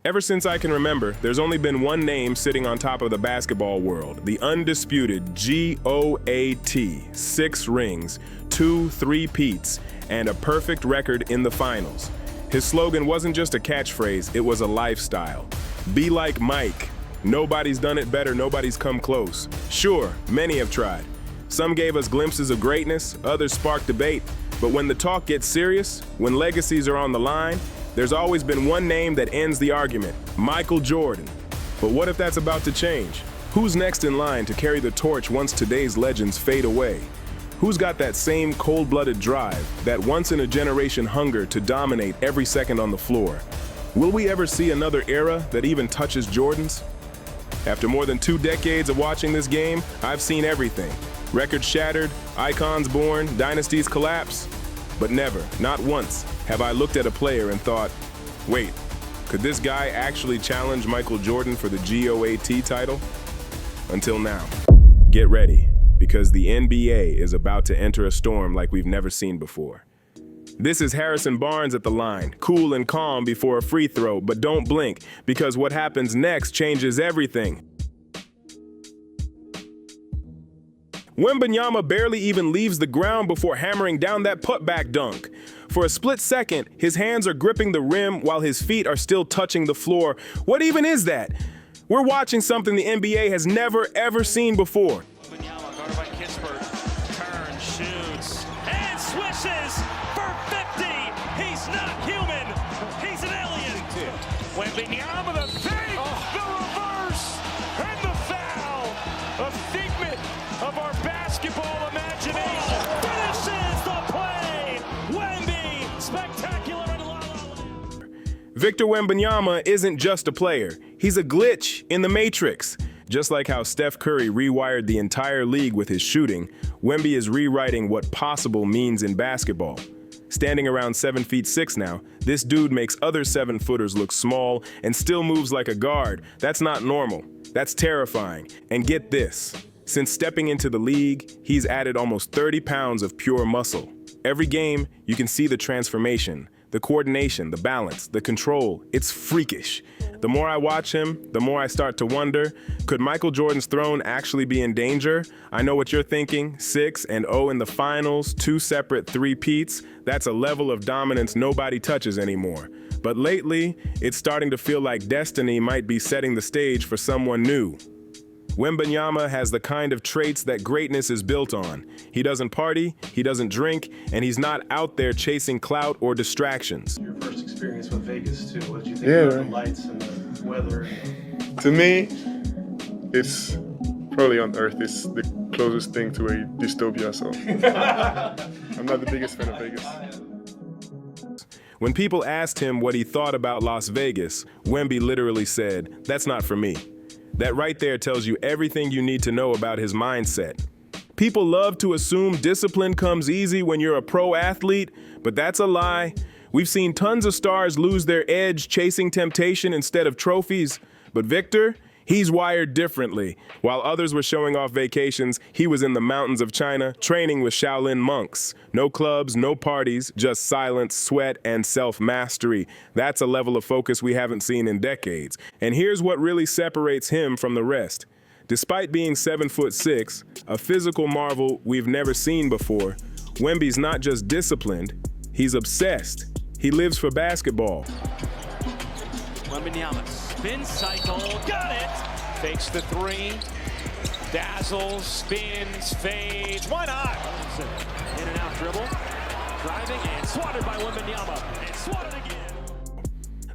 Ever since I can remember, there's only been one name sitting on top of the basketball world, the undisputed GOAT. 6 rings, 2 three-peats, and a perfect record in the finals. His slogan wasn't just a catchphrase, it was a lifestyle. Be like Mike. Nobody's done it better, nobody's come close. Sure, many have tried. Some gave us glimpses of greatness, others sparked debate. But when the talk gets serious, when legacies are on the line, there's always been one name that ends the argument: Michael Jordan. But what if that's about to change? Who's next in line to carry the torch once today's legends fade away? Who's got that same cold-blooded drive, that once-in-a-generation hunger to dominate every second on the floor? Will we ever see another era that even touches Jordan's? After more than 2 decades of watching this game, I've seen everything. Records shattered, icons born, dynasties collapse. But never, not once, have I looked at a player and thought, wait, could this guy actually challenge Michael Jordan for the GOAT title? Until now. Get ready, because the NBA is about to enter a storm like we've never seen before. This is Harrison Barnes at the line, cool and calm before a free throw, but don't blink, because what happens next changes everything. Wembanyama barely even leaves the ground before hammering down that putback dunk. For a split second, his hands are gripping the rim while his feet are still touching the floor. What even is that? We're watching something the NBA has never, ever seen before. Wembanyama, guarded by Kispert, turns, shoots, and swishes for 50. He's not human. He's an alien. Wembanyama, the fake, the reverse, and the foul. A figment of our basketball imagination. Finishes the play. Wemby, spectacular in La La Land. Victor Wembanyama isn't just a player. He's a glitch in the Matrix. Just like how Steph Curry rewired the entire league with his shooting, Wemby is rewriting what possible means in basketball. Standing around 7'6" now, this dude makes other 7-footers look small and still moves like a guard. That's not normal. That's terrifying. And get this. Since stepping into the league, he's added almost 30 pounds of pure muscle. Every game, you can see the transformation, the coordination, the balance, the control. It's freakish. The more I watch him, the more I start to wonder, could Michael Jordan's throne actually be in danger? I know what you're thinking, 6-0 in the finals, 2 separate three-peats. That's a level of dominance nobody touches anymore. But lately, it's starting to feel like destiny might be setting the stage for someone new. Wembanyama has the kind of traits that greatness is built on. He doesn't party, he doesn't drink, and he's not out there chasing clout or distractions. Your first experience with Vegas, too. What did you think about the lights and the weather? To me, it's probably on Earth. It's the closest thing to a dystopia, so I'm not the biggest fan of Vegas. When people asked him what he thought about Las Vegas, Wemby literally said, "That's not for me." That right there tells you everything you need to know about his mindset. People love to assume discipline comes easy when you're a pro athlete, but that's a lie. We've seen tons of stars lose their edge chasing temptation instead of trophies. But Victor, he's wired differently. While others were showing off vacations, he was in the mountains of China training with Shaolin monks. No clubs, no parties, just silence, sweat, and self-mastery. That's a level of focus we haven't seen in decades. And here's what really separates him from the rest. Despite being 7'6", a physical marvel we've never seen before, Wemby's not just disciplined, he's obsessed. He lives for basketball. Wembanyama, spin cycle, got it! Fakes the 3, dazzles, spins, fades, why not? In and out dribble, driving and swatted by Wembanyama, and swatted again.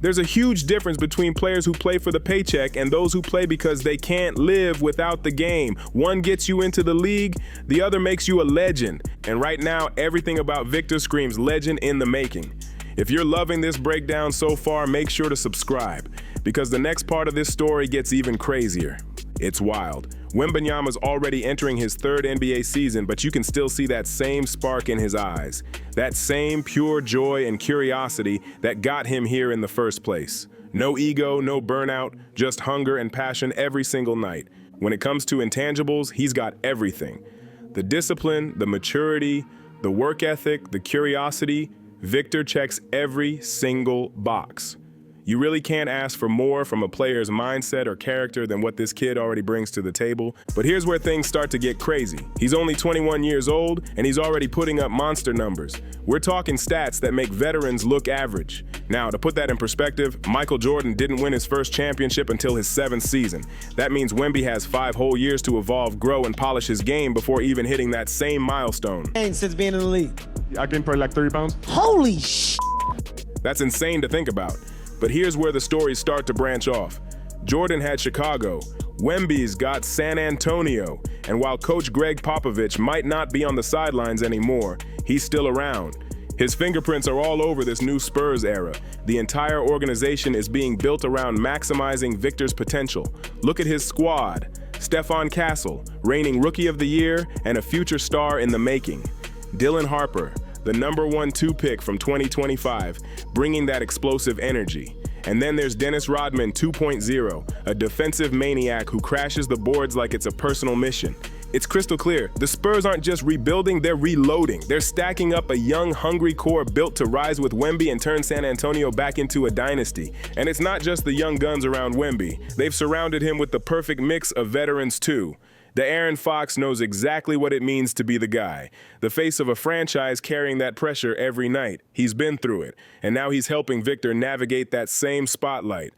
There's a huge difference between players who play for the paycheck and those who play because they can't live without the game. One gets you into the league, the other makes you a legend. And right now, everything about Victor screams legend in the making. If you're loving this breakdown so far, make sure to subscribe, because the next part of this story gets even crazier. It's wild. Wembanyama's already entering his 3rd NBA season, but you can still see that same spark in his eyes. That same pure joy and curiosity that got him here in the first place. No ego, no burnout, just hunger and passion every single night. When it comes to intangibles, he's got everything. The discipline, the maturity, the work ethic, the curiosity. Victor checks every single box. You really can't ask for more from a player's mindset or character than what this kid already brings to the table. But here's where things start to get crazy. He's only 21 years old, and he's already putting up monster numbers. We're talking stats that make veterans look average. Now, to put that in perspective, Michael Jordan didn't win his first championship until his 7th season. That means Wemby has 5 whole years to evolve, grow, and polish his game before even hitting that same milestone. Since being in the league. I gained probably like 30 pounds. Holy sh**. That's insane to think about. But here's where the stories start to branch off. Jordan had Chicago, Wemby's got San Antonio, and while Coach Greg Popovich might not be on the sidelines anymore, he's still around. His fingerprints are all over this new Spurs era. The entire organization is being built around maximizing Victor's potential. Look at his squad. Stephon Castle, reigning Rookie of the Year and a future star in the making. Dylan Harper, the #1 2 pick from 2025, bringing that explosive energy. And then there's Dennis Rodman 2.0, a defensive maniac who crashes the boards like it's a personal mission. It's crystal clear, the Spurs aren't just rebuilding, they're reloading. They're stacking up a young, hungry core built to rise with Wemby and turn San Antonio back into a dynasty. And it's not just the young guns around Wemby. They've surrounded him with the perfect mix of veterans too. De'Aaron Fox knows exactly what it means to be the guy, the face of a franchise carrying that pressure every night. He's been through it, and now he's helping Victor navigate that same spotlight.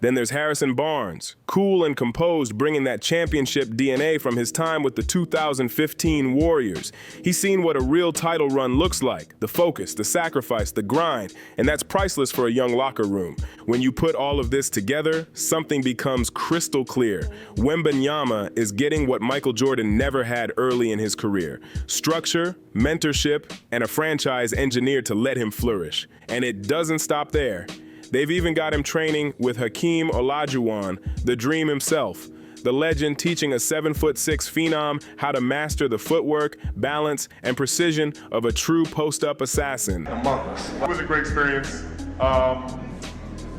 Then there's Harrison Barnes, cool and composed, bringing that championship DNA from his time with the 2015 Warriors. He's seen what a real title run looks like, the focus, the sacrifice, the grind, and that's priceless for a young locker room. When you put all of this together, something becomes crystal clear. Wembanyama is getting what Michael Jordan never had early in his career: structure, mentorship, and a franchise engineered to let him flourish. And it doesn't stop there. They've even got him training with Hakeem Olajuwon, the dream himself, the legend teaching a 7'6" phenom how to master the footwork, balance, and precision of a true post-up assassin. It was a great experience.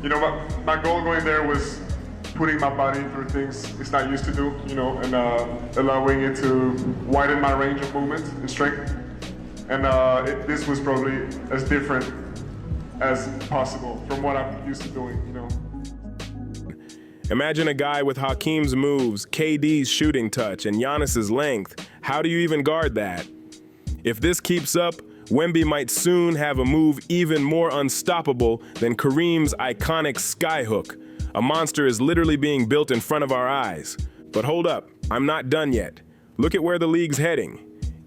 You know, my goal going there was putting my body through things it's not used to do, you know, and allowing it to widen my range of movement and strength. And this was probably as different as possible from what I'm used to doing, you know. Imagine a guy with Hakeem's moves, KD's shooting touch, and Giannis's length. How do you even guard that? If this keeps up, Wemby might soon have a move even more unstoppable than Kareem's iconic skyhook. A monster is literally being built in front of our eyes. But hold up, I'm not done yet. Look at where the league's heading.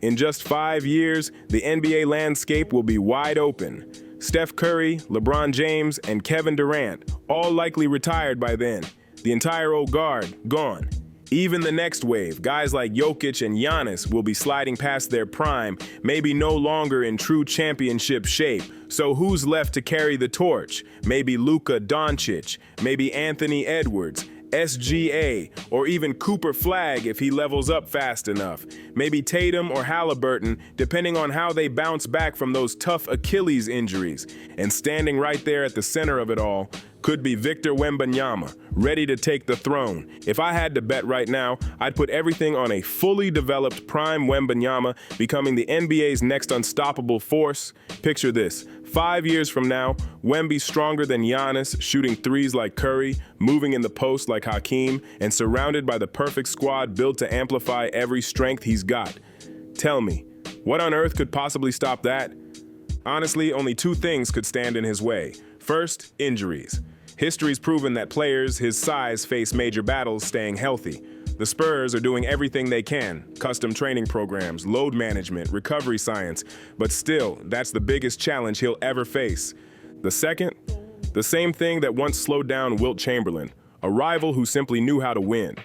In just 5 years, the NBA landscape will be wide open. Steph Curry, LeBron James, and Kevin Durant, all likely retired by then. The entire old guard, gone. Even the next wave, guys like Jokic and Giannis, will be sliding past their prime, maybe no longer in true championship shape. So who's left to carry the torch? Maybe Luka Doncic, maybe Anthony Edwards, SGA, or even Cooper Flagg if he levels up fast enough. Maybe Tatum or Halliburton, depending on how they bounce back from those tough Achilles injuries. And standing right there at the center of it all could be Victor Wembanyama, ready to take the throne. If I had to bet right now, I'd put everything on a fully developed prime Wembanyama becoming the NBA's next unstoppable force. Picture this. 5 years from now, Wemby stronger than Giannis, shooting threes like Curry, moving in the post like Hakeem, and surrounded by the perfect squad built to amplify every strength he's got. Tell me, what on earth could possibly stop that? Honestly, only 2 things could stand in his way. First, injuries. History's proven that players his size face major battles staying healthy. The Spurs are doing everything they can, custom training programs, load management, recovery science, but still, that's the biggest challenge he'll ever face. The second, the same thing that once slowed down Wilt Chamberlain, a rival who simply knew how to win.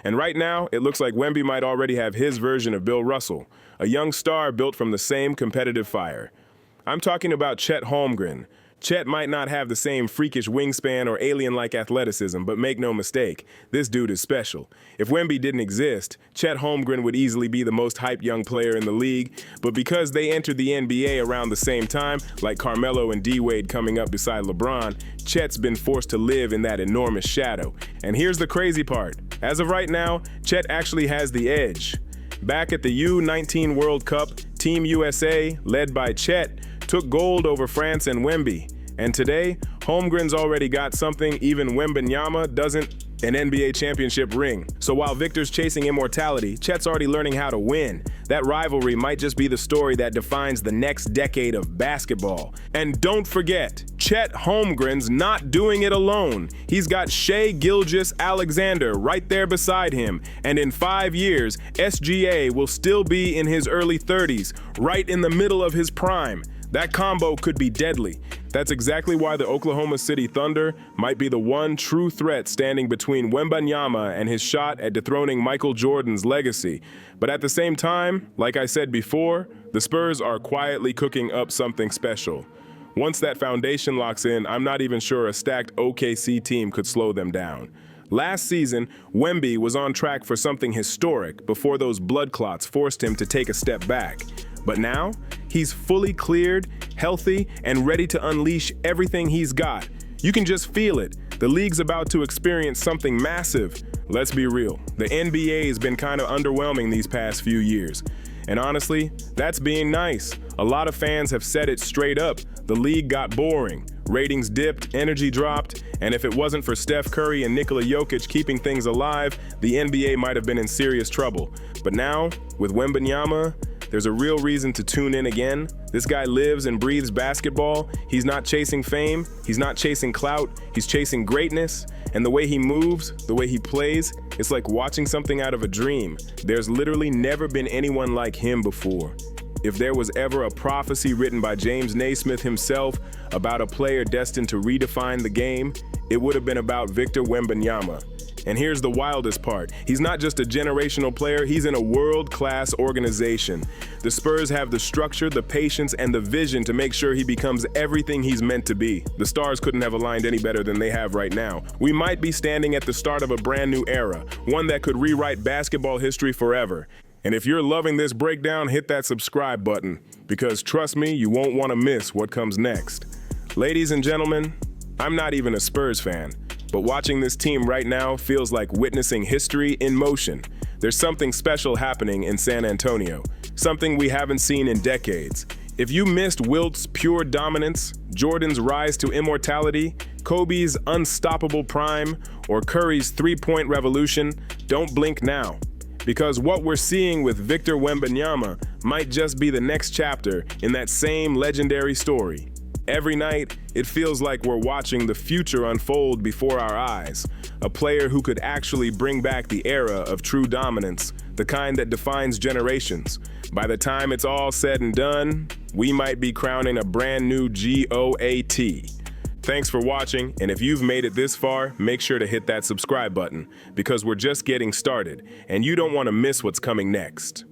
And right now, it looks like Wemby might already have his version of Bill Russell, a young star built from the same competitive fire. I'm talking about Chet Holmgren. Chet might not have the same freakish wingspan or alien-like athleticism, but make no mistake, this dude is special. If Wemby didn't exist, Chet Holmgren would easily be the most hyped young player in the league, but because they entered the NBA around the same time, like Carmelo and D-Wade coming up beside LeBron, Chet's been forced to live in that enormous shadow. And here's the crazy part. As of right now, Chet actually has the edge. Back at the U19 World Cup, Team USA, led by Chet, took gold over France and Wemby. And today, Holmgren's already got something even Wembanyama doesn't, an NBA championship ring. So while Victor's chasing immortality, Chet's already learning how to win. That rivalry might just be the story that defines the next decade of basketball. And don't forget, Chet Holmgren's not doing it alone. He's got Shai Gilgeous-Alexander right there beside him. And in 5 years, SGA will still be in his early 30s, right in the middle of his prime. That combo could be deadly. That's exactly why the Oklahoma City Thunder might be the one true threat standing between Wembanyama and his shot at dethroning Michael Jordan's legacy. But at the same time, like I said before, the Spurs are quietly cooking up something special. Once that foundation locks in, I'm not even sure a stacked OKC team could slow them down. Last season, Wemby was on track for something historic before those blood clots forced him to take a step back. But now, he's fully cleared, healthy, and ready to unleash everything he's got. You can just feel it. The league's about to experience something massive. Let's be real, the NBA has been kind of underwhelming these past few years. And honestly, that's being nice. A lot of fans have said it straight up. The league got boring. Ratings dipped, energy dropped, and if it wasn't for Steph Curry and Nikola Jokic keeping things alive, the NBA might have been in serious trouble. But now, with Wembanyama, there's a real reason to tune in again. This guy lives and breathes basketball. He's not chasing fame. He's not chasing clout. He's chasing greatness. And the way he moves, the way he plays, it's like watching something out of a dream. There's literally never been anyone like him before. If there was ever a prophecy written by James Naismith himself about a player destined to redefine the game, it would have been about Victor Wembanyama. And here's the wildest part. He's not just a generational player, he's in a world-class organization. The Spurs have the structure, the patience, and the vision to make sure he becomes everything he's meant to be. The stars couldn't have aligned any better than they have right now. We might be standing at the start of a brand new era, one that could rewrite basketball history forever. And if you're loving this breakdown, hit that subscribe button, because trust me, you won't want to miss what comes next. Ladies and gentlemen, I'm not even a Spurs fan, but watching this team right now feels like witnessing history in motion. There's something special happening in San Antonio, something we haven't seen in decades. If you missed Wilt's pure dominance, Jordan's rise to immortality, Kobe's unstoppable prime, or Curry's three-point revolution, don't blink now. Because what we're seeing with Victor Wembanyama might just be the next chapter in that same legendary story. Every night, it feels like we're watching the future unfold before our eyes. A player who could actually bring back the era of true dominance, the kind that defines generations. By the time it's all said and done, we might be crowning a brand new GOAT. Thanks for watching, and if you've made it this far, make sure to hit that subscribe button, because we're just getting started, and you don't want to miss what's coming next.